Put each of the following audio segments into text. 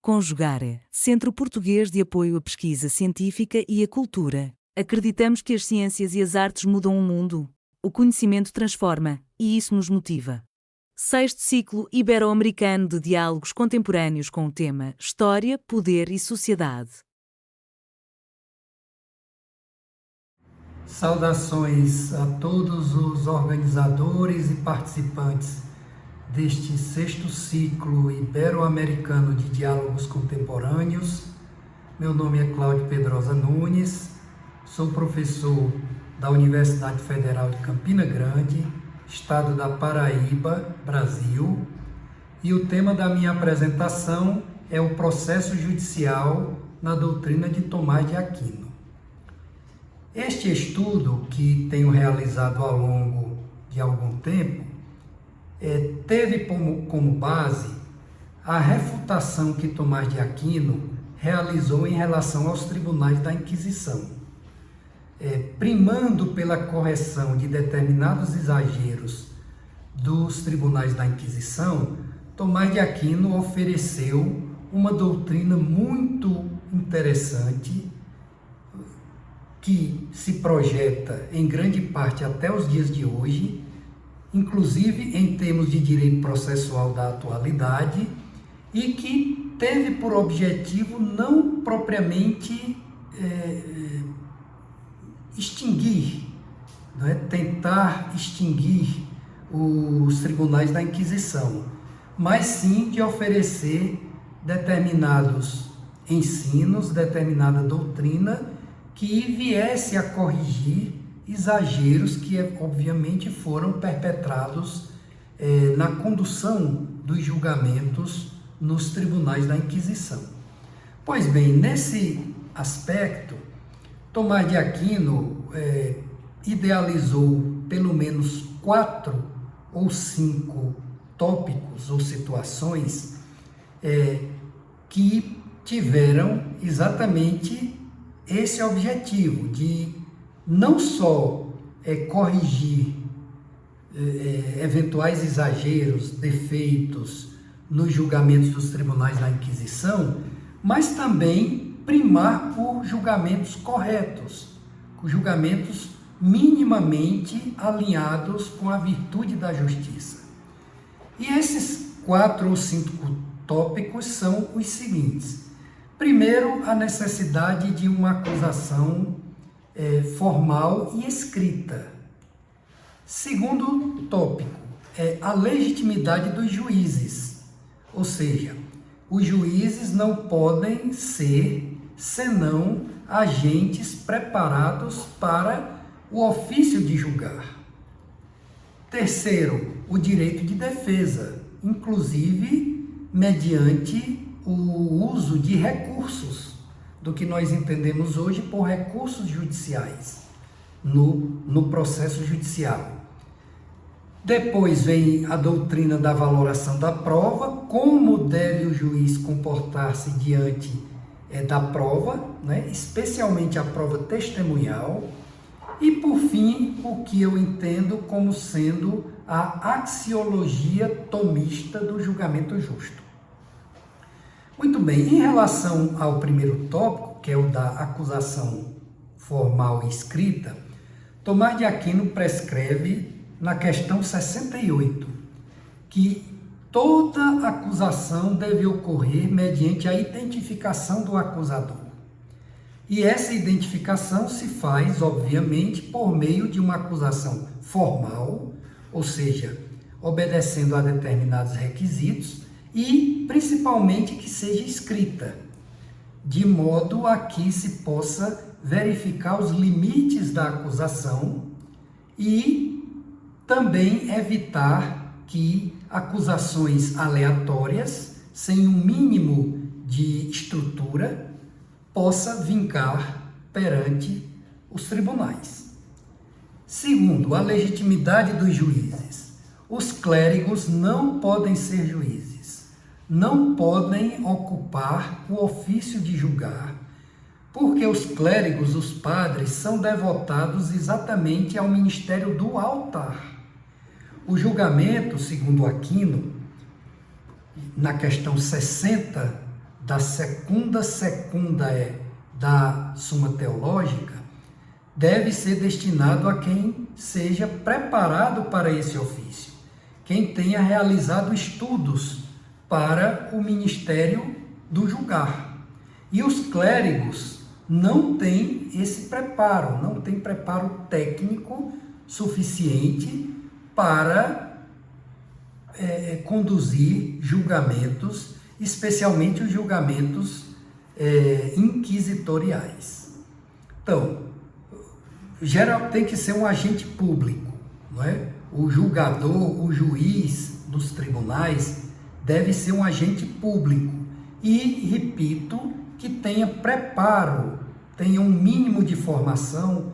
Conjugare, Centro Português de Apoio à Pesquisa Científica e à Cultura. Acreditamos que as ciências e as artes mudam o mundo. O conhecimento transforma, e isso nos motiva. Sexto ciclo ibero-americano de diálogos contemporâneos com o tema História, Poder e Sociedade. Saudações a todos os organizadores e participantes deste sexto ciclo ibero-americano de diálogos contemporâneos. Meu nome é Cláudio Pedrosa Nunes, sou professor da Universidade Federal de Campina Grande, estado da Paraíba, Brasil, e o tema da minha apresentação é o processo judicial na doutrina de Tomás de Aquino. Este estudo, que tenho realizado ao longo de algum tempo, teve como base a refutação que Tomás de Aquino realizou em relação aos tribunais da Inquisição. Primando pela correção de determinados exageros dos tribunais da Inquisição, Tomás de Aquino ofereceu uma doutrina muito interessante que se projeta em grande parte até os dias de hoje, inclusive em termos de direito processual da atualidade, e que teve por objetivo não propriamente extinguir, tentar extinguir os tribunais da Inquisição, mas sim de oferecer determinados ensinos, determinada doutrina que viesse a corrigir exageros que, obviamente, foram perpetrados na condução dos julgamentos nos tribunais da Inquisição. Pois bem, nesse aspecto, Tomás de Aquino idealizou pelo menos 4 ou 5 tópicos ou situações que tiveram exatamente esse objetivo de não só corrigir eventuais exageros, defeitos nos julgamentos dos tribunais da Inquisição, mas também primar por julgamentos corretos, julgamentos minimamente alinhados com a virtude da justiça. E esses 4 ou 5 tópicos são os seguintes. Primeiro, a necessidade de uma acusação formal e escrita. Segundo tópico, a legitimidade dos juízes, ou seja, os juízes não podem ser senão agentes preparados para o ofício de julgar. Terceiro, o direito de defesa, inclusive mediante o uso de recursos, do que nós entendemos hoje por recursos judiciais no processo judicial. Depois vem a doutrina da valoração da prova, como deve o juiz comportar-se diante da prova, especialmente a prova testemunhal. E, por fim, o que eu entendo como sendo a axiologia tomista do julgamento justo. Muito bem, em relação ao primeiro tópico, que é o da acusação formal e escrita, Tomás de Aquino prescreve na questão 68 que toda acusação deve ocorrer mediante a identificação do acusador. E essa identificação se faz, obviamente, por meio de uma acusação formal, ou seja, obedecendo a determinados requisitos, e principalmente que seja escrita, de modo a que se possa verificar os limites da acusação e também evitar que acusações aleatórias, sem um mínimo de estrutura, possa vincar perante os tribunais. Segundo, a legitimidade dos juízes. Os clérigos não podem ser juízes, não podem ocupar o ofício de julgar, porque os clérigos, os padres, são devotados exatamente ao ministério do altar. O julgamento, segundo Aquino, na questão 60 da segunda da Suma Teológica deve ser destinado a quem seja preparado para esse ofício, quem tenha realizado estudos para o ministério do julgar. E os clérigos não têm esse preparo, não têm preparo técnico suficiente para conduzir julgamentos, especialmente os julgamentos inquisitoriais. Então, geral tem que ser um agente público, não é? O julgador, o juiz dos tribunais deve ser um agente público e, repito, que tenha preparo, tenha um mínimo de formação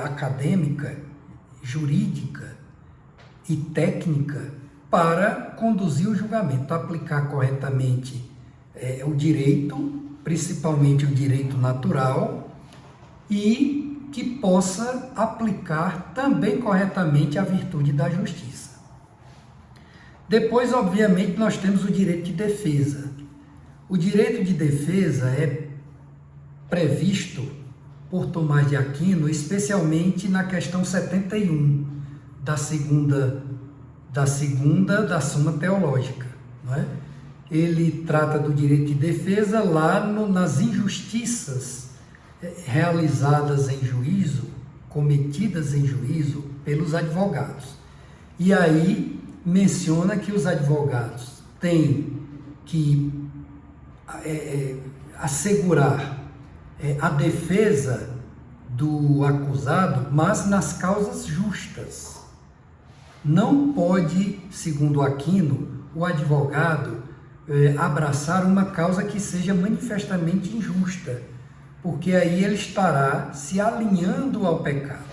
acadêmica, jurídica e técnica para conduzir o julgamento, aplicar corretamente o direito, principalmente o direito natural, e que possa aplicar também corretamente a virtude da justiça. Depois, obviamente, nós temos o direito de defesa. O direito de defesa é previsto por Tomás de Aquino, especialmente na questão 71 da segunda da Suma Teológica, não é? Ele trata do direito de defesa lá nas injustiças realizadas em juízo, cometidas em juízo pelos advogados. E aí menciona que os advogados têm que assegurar a defesa do acusado, mas nas causas justas. Não pode, segundo Aquino, o advogado abraçar uma causa que seja manifestamente injusta, porque aí ele estará se alinhando ao pecado.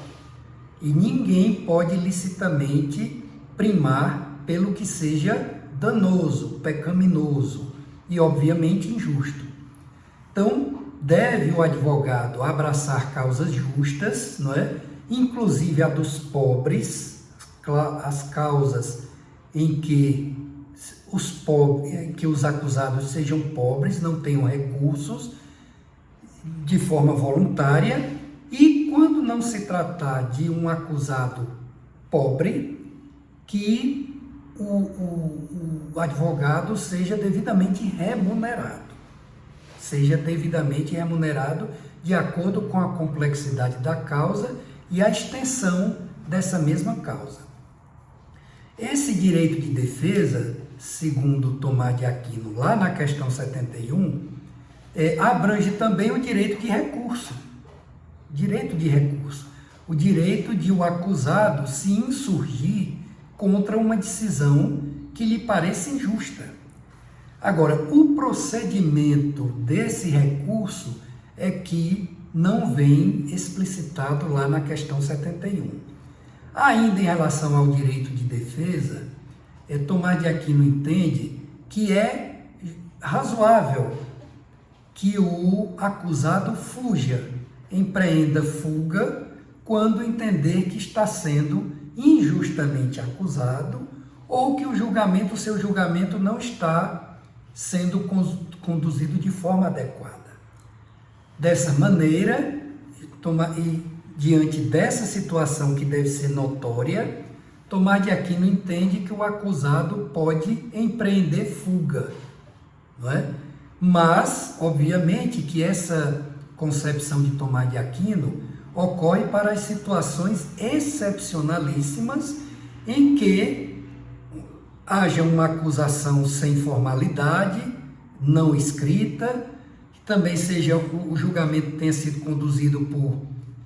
E ninguém pode licitamente primar pelo que seja danoso, pecaminoso e, obviamente, injusto. Então, deve o advogado abraçar causas justas, não é? Inclusive a dos pobres, as causas em que os acusados sejam pobres, não tenham recursos, de forma voluntária, e quando não se tratar de um acusado pobre, que o advogado seja devidamente remunerado. De acordo com a complexidade da causa e a extensão dessa mesma causa. Esse direito de defesa, segundo Tomás de Aquino, lá na questão 71, abrange também o direito de recurso. O direito de o acusado se insurgir contra uma decisão que lhe pareça injusta. Agora, o procedimento desse recurso é que não vem explicitado lá na questão 71. Ainda em relação ao direito de defesa, Tomás de Aquino entende que é razoável que o acusado fuja, empreenda fuga, quando entender que está sendo injustamente acusado ou que o seu julgamento não está sendo conduzido de forma adequada. Dessa maneira, diante dessa situação que deve ser notória, Tomás de Aquino entende que o acusado pode empreender fuga, não é? Mas, obviamente, que essa concepção de Tomás de Aquino ocorre para as situações excepcionalíssimas em que haja uma acusação sem formalidade, não escrita, que também seja o julgamento tenha sido conduzido por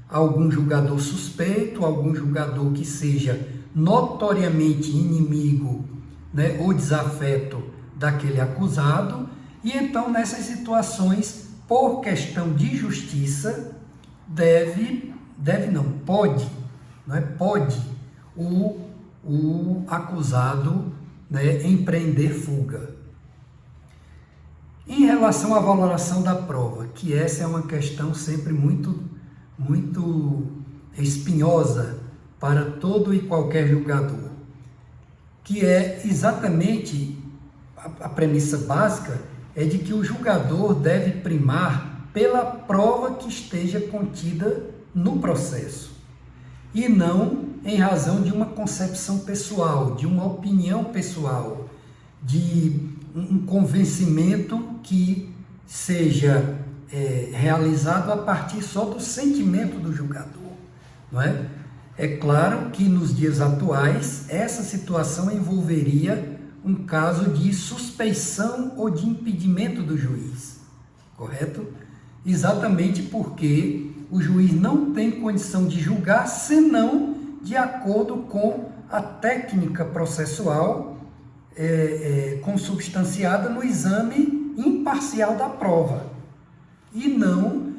algum julgador suspeito, algum julgador que seja notoriamente inimigo, né, ou desafeto daquele acusado. E então, nessas situações, por questão de justiça, pode o acusado, né, empreender fuga. Em relação à valoração da prova, que essa é uma questão sempre muito espinhosa para todo e qualquer julgador, que é exatamente a premissa básica é de que o julgador deve primar pela prova que esteja contida no processo, e não em razão de uma concepção pessoal, de uma opinião pessoal, de um convencimento que seja realizado a partir só do sentimento do julgador, não é? É claro que nos dias atuais essa situação envolveria um caso de suspeição ou de impedimento do juiz, correto? Exatamente porque o juiz não tem condição de julgar senão de acordo com a técnica processual consubstanciada no exame imparcial da prova, e não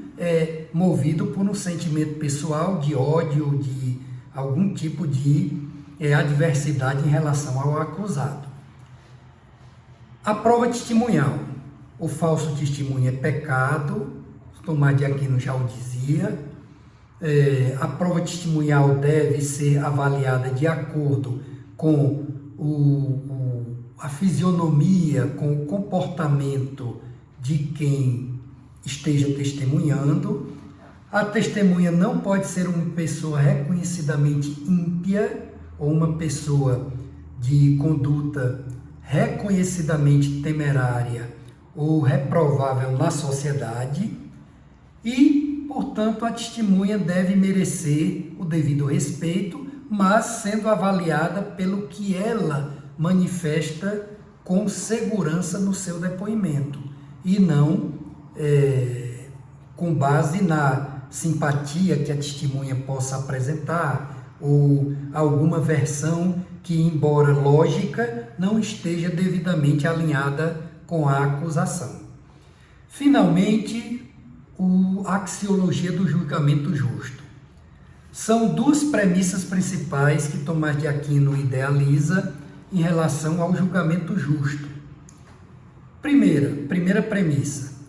movido por um sentimento pessoal de ódio, de algum tipo de adversidade em relação ao acusado. A prova testemunhal. O falso testemunho é pecado, Tomás de Aquino já o dizia. A prova testemunhal deve ser avaliada de acordo com a fisionomia, com o comportamento de quem esteja testemunhando. A testemunha não pode ser uma pessoa reconhecidamente ímpia ou uma pessoa de conduta reconhecidamente temerária ou reprovável na sociedade e, portanto, a testemunha deve merecer o devido respeito, mas sendo avaliada pelo que ela manifesta com segurança no seu depoimento e não com base na simpatia que a testemunha possa apresentar ou alguma versão que, embora lógica, não esteja devidamente alinhada com a acusação. Finalmente, a axiologia do julgamento justo. São duas premissas principais que Tomás de Aquino idealiza em relação ao julgamento justo. Primeira premissa,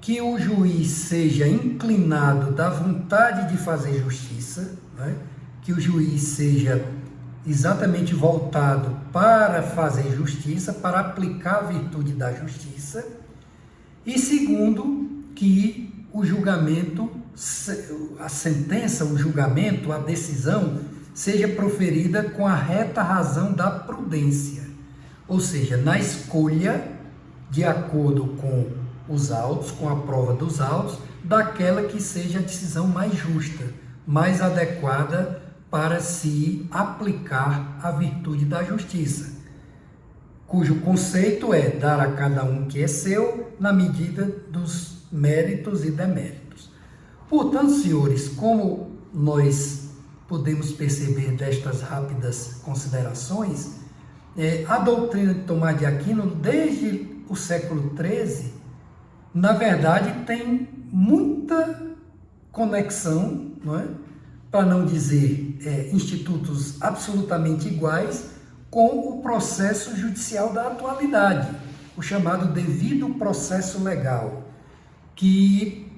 que o juiz seja inclinado da vontade de fazer justiça, né? Que o juiz seja exatamente voltado para fazer justiça, para aplicar a virtude da justiça. E segundo, que o julgamento, a sentença, o julgamento, a decisão, seja proferida com a reta razão da prudência, ou seja, na escolha, de acordo com os autos, com a prova dos autos, daquela que seja a decisão mais justa, mais adequada para se aplicar a virtude da justiça, cujo conceito é dar a cada um que é seu na medida dos méritos e deméritos. Portanto, senhores, como nós podemos perceber destas rápidas considerações, a doutrina de Tomás de Aquino, desde o século XIII, na verdade, tem muita conexão, não é? Para não dizer institutos absolutamente iguais, com o processo judicial da atualidade, o chamado devido processo legal, que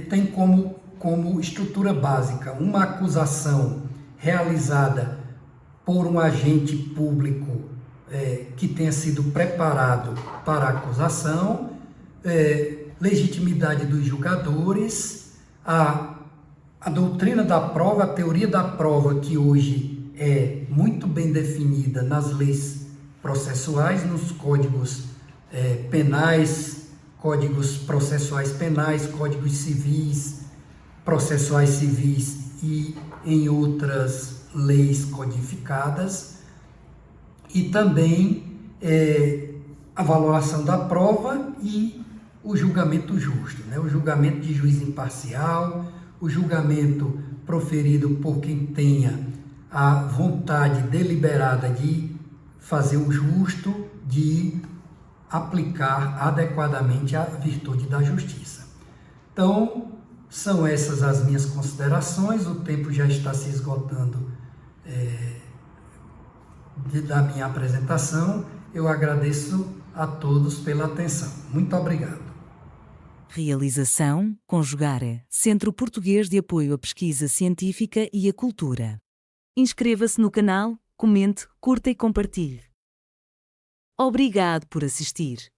tem como estrutura básica uma acusação realizada por um agente público que tenha sido preparado para a acusação, legitimidade dos julgadores, a doutrina da prova, a teoria da prova, que hoje é muito bem definida nas leis processuais, nos códigos penais, códigos processuais penais, códigos civis, processuais civis e em outras leis codificadas, e também a valoração da prova e o julgamento justo, né? O julgamento de juiz imparcial, o julgamento proferido por quem tenha a vontade deliberada de fazer o justo, de aplicar adequadamente a virtude da justiça. Então, são essas as minhas considerações, o tempo já está se esgotando da minha apresentação. Eu agradeço a todos pela atenção. Muito obrigado. Realização, Conjugare, Centro Português de Apoio à Pesquisa Científica e à Cultura. Inscreva-se no canal, comente, curta e compartilhe. Obrigado por assistir.